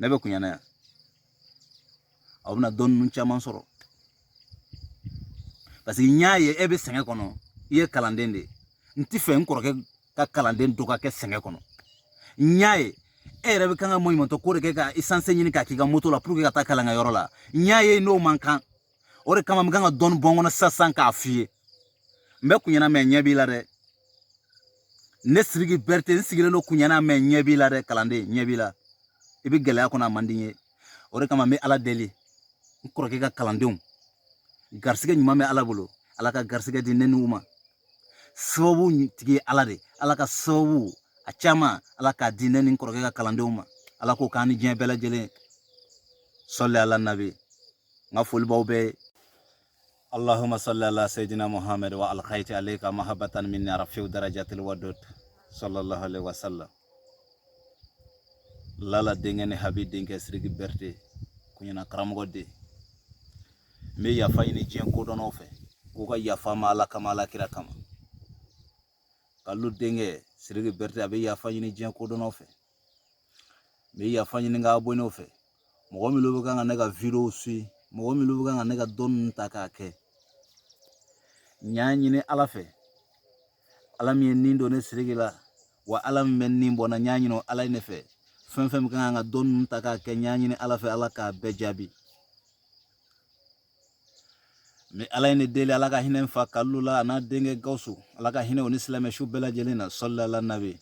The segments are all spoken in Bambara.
ne bɛ kuɲana yan aw bɛna dɔnni ninnu caman sɔrɔ parce que n y'a ye e bɛ sɛgɛn kɔnɔ i ye kalanden de ye n tɛ fɛ n kɔrɔkɛ ka kalanden dɔ ka kɛ sɛgɛn kɔnɔ n y'a ye e yɛrɛ bɛ kan ka maɲumantɔ ko de kɛ ka essence ɲini k'a k'i ka moto la pour que ka taa kalan kɛ yɔrɔ la n y'a ye n'o man kan o de kama n kan ka dɔnni bɔ n kɔnɔ sisan k'a f'i ye n bɛ kuɲana mɛ ɲɛ b'i la dɛ ne Sidiki Berete n sigilen don kuɲana mɛ ɲɛ b'i la dɛ kalanden ɲɛ b'i la i bɛ gɛlɛya kɔnɔ a man di n ye o de kama n bɛ ala deli n kɔrɔkɛ ka kalandenw garisɛgɛ ɲuman bɛ ala bolo ala ka garisɛgɛ di ne n'u ma sababu tigi ye ala de ala ka sababu a caman ala k'a di ne ni n kɔrɔkɛ ka kalandenw ma ala k'o k'an ni diɲɛ bɛɛ lajɛlen sɔli ala nabi n ka foli b'aw bɛɛ ye اللهم صل على سيدنا محمد وألقيت عليك محبة من رفيع درجات الودود صلى الله عليه وسلم lala dengene habi denke Sidiki Berete kunyana karamɔgɔ de me yafa ɲini diɲɛ kodɔnnaw fɛ k'u ka yafa ma ala kama ala kira kama kalu denkɛ Sidiki Berete a bɛ yafa ɲini diɲɛ kodɔnnaw fɛ me yafa ɲini ka abonnew fɛ mɔgɔ min bɛ kan ka ne ka video suit mɔgɔ min bɛ kan ka ne ka dɔnni ta k'a kɛ n y'a ɲini ala fɛ ala min ye nin don ne Sidiki la wa ala min bɛ nin bɔ na n y'a ɲini ala ye ne fɛ fɛn fɛn min kan ka dɔnni ta k'a kɛ n y'a ɲini ala fɛ ala k'a bɛɛ jaabi mais ala ye ne deli ala ka hinɛ n fa Kalilu la a n'a denkɛ Gawusu ala ka hinɛ o ni silamɛ su bɛɛ lajɛlen na sɔli ala nabi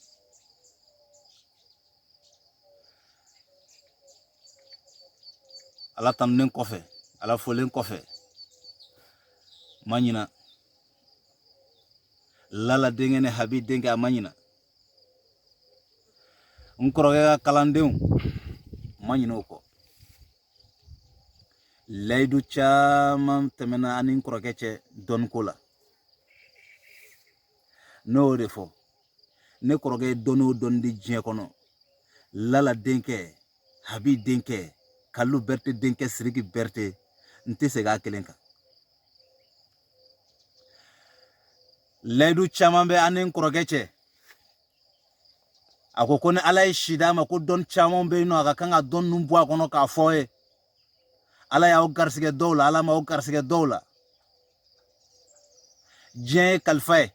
ala tanunen kɔfɛ ala folen kɔfɛ ma ɲina lala denkɛ ne habi denkɛ a ma ɲina n kɔrɔkɛ ka kalandenw ma ɲina o kɔ layidu caman tɛmɛna ani n kɔrɔkɛ cɛ dɔnniko la n'o de fɔ ne kɔrɔkɛ ye dɔnni o dɔnni di diɲɛ kɔnɔ lala denkɛ habi denkɛ Kalilu Berete denkɛ Sidiki Berete n tɛ segin a kelen kan layidu caman bɛ ani n kɔrɔkɛ cɛ a ko ni ala ye si d'a ma ko dɔnni caman bɛ yen nɔ a ka kan ka dɔnni ninnu bɔ a kɔnɔ k'a fɔ ye ala y'aw garisɛgɛ dɔw la ala m'aw garisɛgɛ dɔw la diɲɛ ye kalifa ye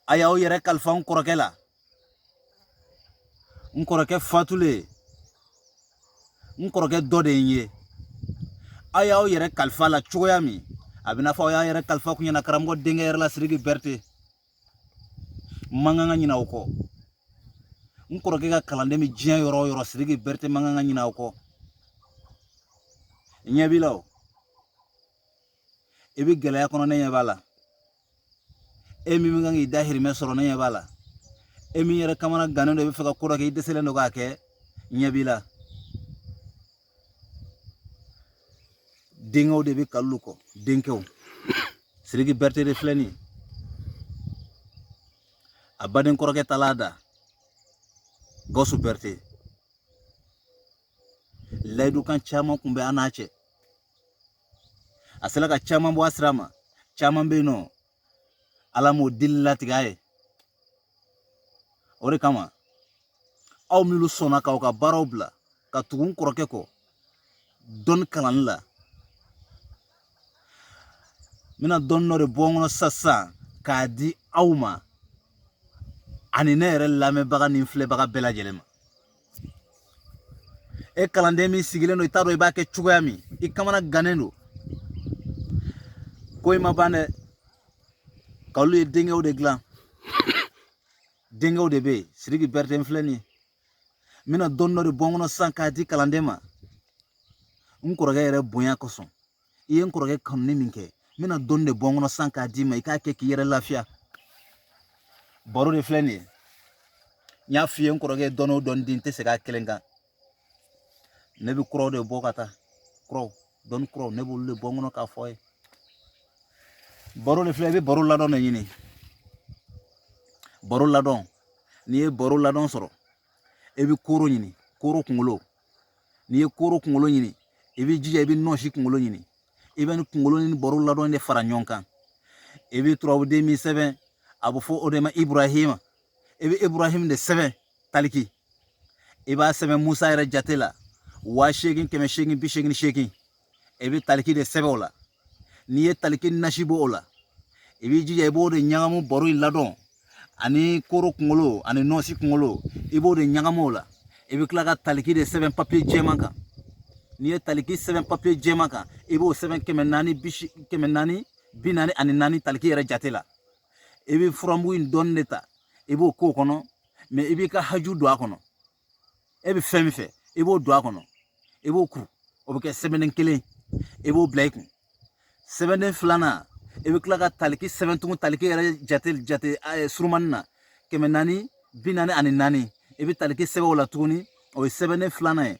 a y'aw yɛrɛ kalifa n kɔrɔkɛ la n kɔrɔkɛ fatulen n kɔrɔkɛ dɔ de ye n ye a y'aw yɛrɛ kalifa la cogoya min a bɛ n'a fɔ aw y'a yɛrɛ kalifa kun ɲɛna karamɔgɔ denkɛ yɛrɛ la Sidiki Berete man kan ka ɲinɛ o kɔ n kɔrɔkɛ ka kalanden bɛ diɲɛ yɔrɔ o yɔrɔ Sidiki Berete man kan ka ɲinɛ o kɔ ɲɛ b'i la o i bɛ gɛlɛya kɔnɔ ne ɲɛ b'a la e min kan k'i dahirimɛ sɔrɔ ne ɲɛ b'a la e min yɛrɛ kamana gannen don i bɛ fɛ ka ko dɔ kɛ i dɛsɛlen don k'a kɛ ɲɛ b'i la denkɛw de bɛ Kalilu kɔ denkɛw Sidiki Berete de filɛ nin ye a baden kɔrɔkɛ tal'a da Gawusu Berete layidukan caman kun bɛ an n'a cɛ a sera ka caman bɔ a sira ma caman bɛ yen nɔ ala m'o dili latigɛ a ye o de kama aw minnu sɔnna k'aw ka baaraw bila ka tugu n kɔrɔkɛ kɔ dɔnni kalanni la n bɛna dɔnni dɔ de bɔ n kɔnɔ sisan k'a di aw ma ani ne yɛrɛ lamɛnbaga ni filɛbaga bɛɛ lajɛlen ma e kalanden min sigilen don i t'a dɔn i b'a kɛ cogoya min i kamana gannen don ko i ma ban dɛ Kalilu ye denkɛw de dilan denkɛw de bɛ yen Sidiki Berete filɛ nin ye n bɛna dɔnni dɔ de bɔ n kɔnɔ sisan k'a di kalanden ma n kɔrɔkɛ yɛrɛ bonya kosɔn i ye n kɔrɔkɛ kanuni min kɛ n bɛna dɔnni de bɔ n kɔnɔ sisan k'a d'i ma i k'a kɛ k'i yɛrɛ lafiya baro de filɛ nin ye n y'a f'i ye n kɔrɔkɛ ye dɔnni o dɔnni di n tɛ segin a kelen kan ne bɛ kuraw de bɔ ka taa kuraw dɔnni kuraw ne b'olu de bɔ n kɔnɔ k'a fɔ ye baro de filɛ i bɛ baro ladɔn de ɲini baro ladɔn n'i ye baro ladɔn sɔrɔ i bɛ koro ɲini koro kunkolo n'i ye koro kunkolo ɲini i bɛ jija i bɛ nɔsi kunkolo ɲini i bɛ ni kunkolo ni baro ladɔn de fara ɲɔgɔn kan i bɛ turabuden min sɛbɛn a bɛ fɔ o de ma Ibrahima i bɛ Ibrahima de sɛbɛn taliki iba sɛbɛn Musa yɛrɛ jate la 8,880 i bɛ taliki de sɛbɛn o la n'i ye taliki nasi bɔ o la i b'i jija i b'o de ɲagamu baro in ladɔn ani koro kunkolo ani nɔsi kunkolo i b'o de ɲagamu o la i bɛ tila ka taliki de sɛbɛn papiye jɛman kan n'i ye taliki sɛbɛn papiye jɛman kan i b'o sɛbɛn 444 taliki yɛrɛ jate la i bɛ furamugu in dɔɔni de ta i b'o k'o kɔnɔ mais i b'i ka haju don a kɔnɔ e bɛ fɛn min fɛ i b'o don a kɔnɔ i b'o kuru o bɛ kɛ sɛbɛnden kelen i b'o bila i kun sɛbɛnden filanan i bɛ tila ka taliki sɛbɛn tugun taliki yɛrɛ jate surumani na 444 i bɛ taliki sɛbɛn o la tuguni o ye sɛbɛnden filanan ye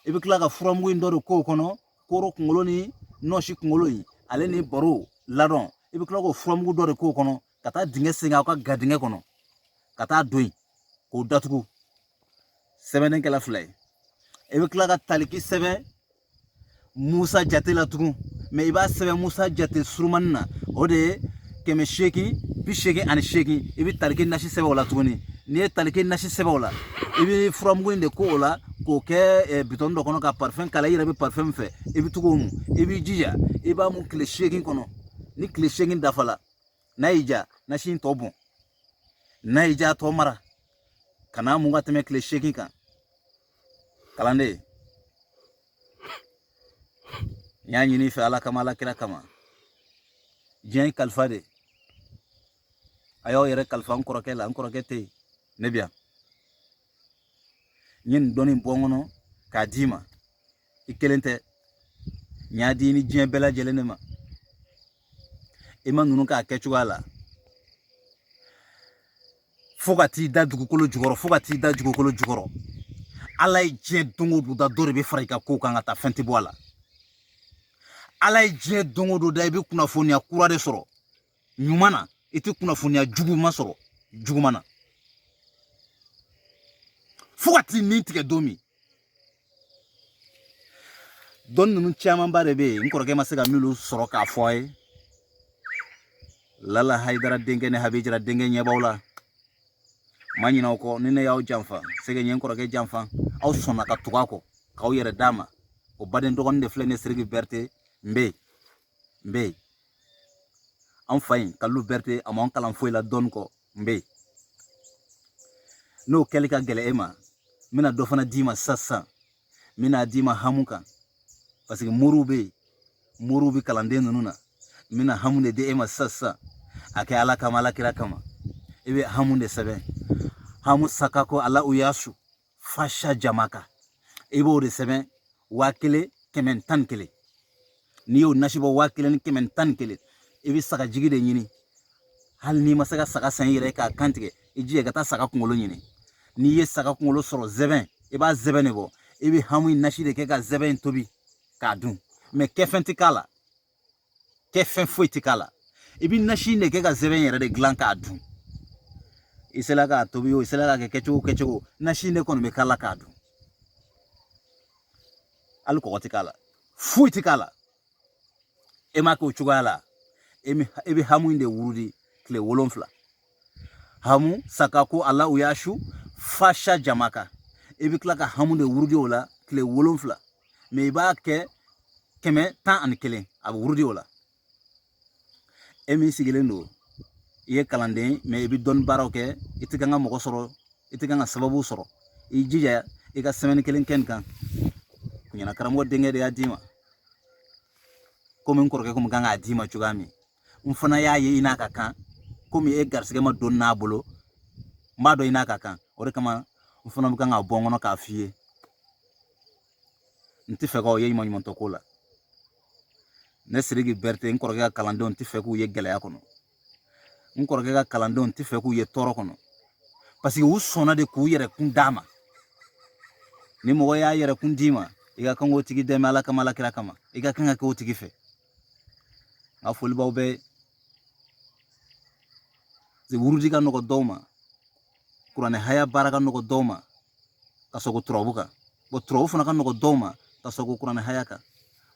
i bɛ tila ka furamugu in dɔ de k'o kɔnɔ koro kunkolo ni nɔsi kunkolo in ale ni baro ladɔn i bɛ tila k'o furamugu dɔ de k'o kɔnɔ ka taa dingɛ sen aw ka gadingɛ kɔnɔ ka taa don yen k'o datugu sɛbɛnden kɛla fila ye i bɛ tila ka taliki sɛbɛn Musa jate la tugun mais i b'a sɛbɛn Musa jate surumani na o de ye 888 i bɛ taliki nasi sɛbɛn o la tuguni n'i ye taliki nasi sɛbɛn o la i bɛ furamugu in de k'o la k'o kɛ bitɔn dɔ kɔnɔ ka parfum kala i yɛrɛ bɛ parfum min fɛ i bɛ to k'o mun i b'i jija i b'a mun tile 8 kɔnɔ ni tile 8 dafala n'a y'i ja nasi in tɔ bɔn n'a y'i ja a tɔ mara kana mun ka tɛmɛ tile 8 kan kalanden n y'a ɲini i fɛ ala kama ala kira kama diɲɛ ye kalifa de a y'aw yɛrɛ kalifa n kɔrɔkɛ la n kɔrɔkɛ tɛ yen ne bɛ yan n ye nin dɔnni bɔ n kɔnɔ k'a d'i ma i kelen tɛ n y'a di ni diɲɛ bɛɛ lajɛlen de ma i ma ninnu k'a kɛ cogoya la fo ka t'i da dugukolo jukɔrɔ fo ka t'i da dugukolo jukɔrɔ ala ye diɲɛ don o don da dɔ de bɛ fara i ka kow kan ka taa fɛn tɛ bɔ a la ala ye diɲɛ don o don da i bɛ kunnafoniya kura de sɔrɔ ɲuman na i tɛ kunnafoniya juguman sɔrɔ juguman na fo ka t'i nin tigɛ don min dɔnni ninnu camanba de bɛ yen n kɔrɔkɛ ma se ka minnu sɔrɔ k'a fɔ a ye lala hayidara denkɛ ni habijara denkɛ ɲɛ b'aw la ma ɲinɛ aw kɔ ni ne y'aw janfa se ka ɲɛ n kɔrɔkɛ janfa aw sɔnna ka tugu a kɔ k'aw yɛrɛ d'a ma o baden dɔgɔnin de filɛ ne Sidiki Bɛrite n bɛ yen an fa in Kalilu Bɛrite a m'an kalan foyi la dɔnni kɔ n bɛ yen n'o kɛli ka gɛlɛ e ma n bɛna dɔ fana d'i ma sisan n bɛna d'i ma hamu kan parce que moriw bɛ yen moriw bɛ kalanden ninnu na n bɛna hamu de di e ma sisan a kɛ ala kama ala kira kama i bɛ hamu de sɛbɛn hamu sakako ala uyasu fasha jamaka i b'o de sɛbɛn 1,111 n'i y'o nasi bɔ 1,111 i bɛ saga jigi de ɲini hali n'i ma se ka saga san i yɛrɛ k'a kantigɛ i jija ka taa saga kunkolo ɲini n'i ye saga kunkolo sɔrɔ zɛbɛn i b'a zɛbɛn de bɔ i bɛ hamu in nasi de kɛ ka zɛbɛn in tobi k'a dun mais kɛfɛn tɛ k'a la kɛfɛn foyi tɛ k'a la i bɛ nasi in de kɛ ka zɛbɛn yɛrɛ de dilan k'a dun i sera k'a tobi o i sera k'a kɛ kɛcogo nasi in de kɔni bɛ k'a la k'a dun hali kɔgɔ tɛ k'a la foyi tɛ k'a la e ma kɛ o cogoya la e bɛ hamu in de wurudi tile 7 hamu sakako ala uyashu fasha jamaka i bɛ tila ka hamu de wurudi o la tile 7 mais i b'a kɛ 111 a bɛ wurudi o la e min sigilen don i ye kalanden mais i bɛ dɔnni baaraw kɛ i tɛ kan ka mɔgɔ sɔrɔ i tɛ kan ka sababu sɔrɔ i jija i ka semaine 1 kɛ nin kan ɲɛna karamɔgɔ denkɛ de y'a d'i ma komi n kɔrɔkɛ komi kan k'a d'i ma cogoya min n fana y'a ye i n'a ka kan komi e garisigɛ ma don n'a bolo n b'a dɔn i n'a ka kan o de kama n fana bɛ kan ka bɔ n kɔnɔ k'a f'i ye n tɛ fɛ k'aw ye ɲumanɲumantɔ ko la ne Sidiki Bɛrite n kɔrɔkɛ ka kalandenw n tɛ fɛ k'u ye gɛlɛya kɔnɔ n kɔrɔkɛ ka kalandenw n tɛ fɛ k'u ye tɔɔrɔ kɔnɔ parce que u sɔnna de k'u yɛrɛkun d'a ma ni mɔgɔ y'a yɛrɛkun d'i ma i ka kan k'o tigi dɛmɛ ala kama ala kira kama i ka kan ka kɛ o tigi fɛ n ka foli b'aw bɛɛ ye wurudi ka nɔgɔ dɔw ma kuranɛ haya baara ka nɔgɔ dɔw ma ka sɔrɔ turabu kan bon turabu fana ka nɔgɔ dɔw ma ka sɔrɔ kuranɛ haya kan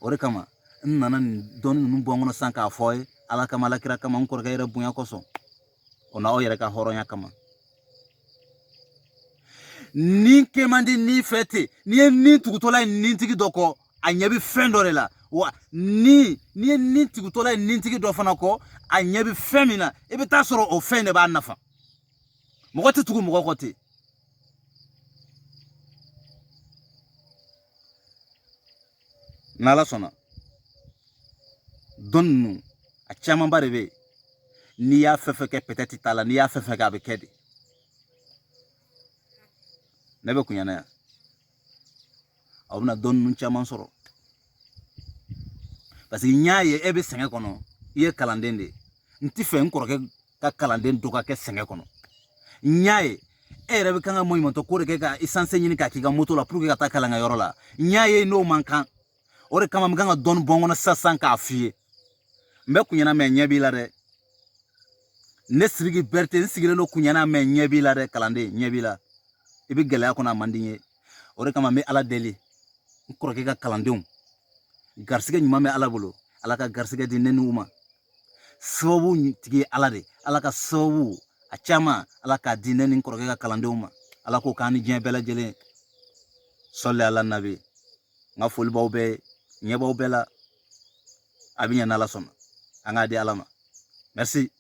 o de kama n nana nin dɔnni ninnu bɔ n kɔnɔ sisan k'a fɔ aw ye ala kama ala kira kama n kɔrɔkɛ yɛrɛ bonya kosɔn o n'aw yɛrɛ ka hɔrɔnya kama ni kemandi ni fete ni tugutola ni tigi doko a ɲɛ bi fɛn dɔ de la wa ni tugutola ni tigi dɔ fana kɔ a ɲɛ bi fɛn min na i bɛ taa sɔrɔ o fɛn de b'a nafa mɔgɔ tɛ tugu mɔgɔ kɔ ten n'Ala sɔnna dɔn ninnu a camanba de bɛ yen n'i y'a fɛn fɛn kɛ peut-être t'a la n'i y'a fɛn fɛn kɛ a bɛ kɛ de ne bɛ kuɲana yan aw bɛna dɔn ninnu caman sɔrɔ parce que n y'a ye e bɛ sɛgɛn kɔnɔ i ye kalanden de ye n tɛ fɛ n kɔrɔkɛ ka kalanden dɔ ka kɛ sɛgɛn kɔnɔ n y'a ye e yɛrɛ bɛ kan ka maɲumantɔ ko de kɛ ka essence ɲini k'a k'i ka moto la pour que ka taa kalankɛyɔrɔ la n y'a ye n'o man kan o de kama n bɛ kan ka dɔɔni bɔ n kɔnɔ sisan k'a f'i ye n bɛ kuɲana mɛ ɲɛ b'i la dɛ ne Sidiki Berete n sigilen don kuɲana mɛ ɲɛ b'i la dɛ kalanden ɲɛ b'i la i bɛ gɛlɛya kɔnɔ a man di n ye o de kama n bɛ Ala deli n kɔrɔkɛ ka kalandenw garisɛgɛ ɲuman bɛ Ala bolo Ala ka garisɛgɛ di ne n'u ma sababu tigi ye Ala de Ala ka sababu a caman Ala k'a di ne ni n kɔrɔkɛ ka kalandenw ma Ala k'o k'an ni diɲɛ bɛɛ lajɛlen sɔli Ala nabi n ka foli b'aw bɛɛ ye ɲɛ b'aw bɛɛ la a bɛ ɲɛ n'Ala sɔnna an k'a di Ala ma merci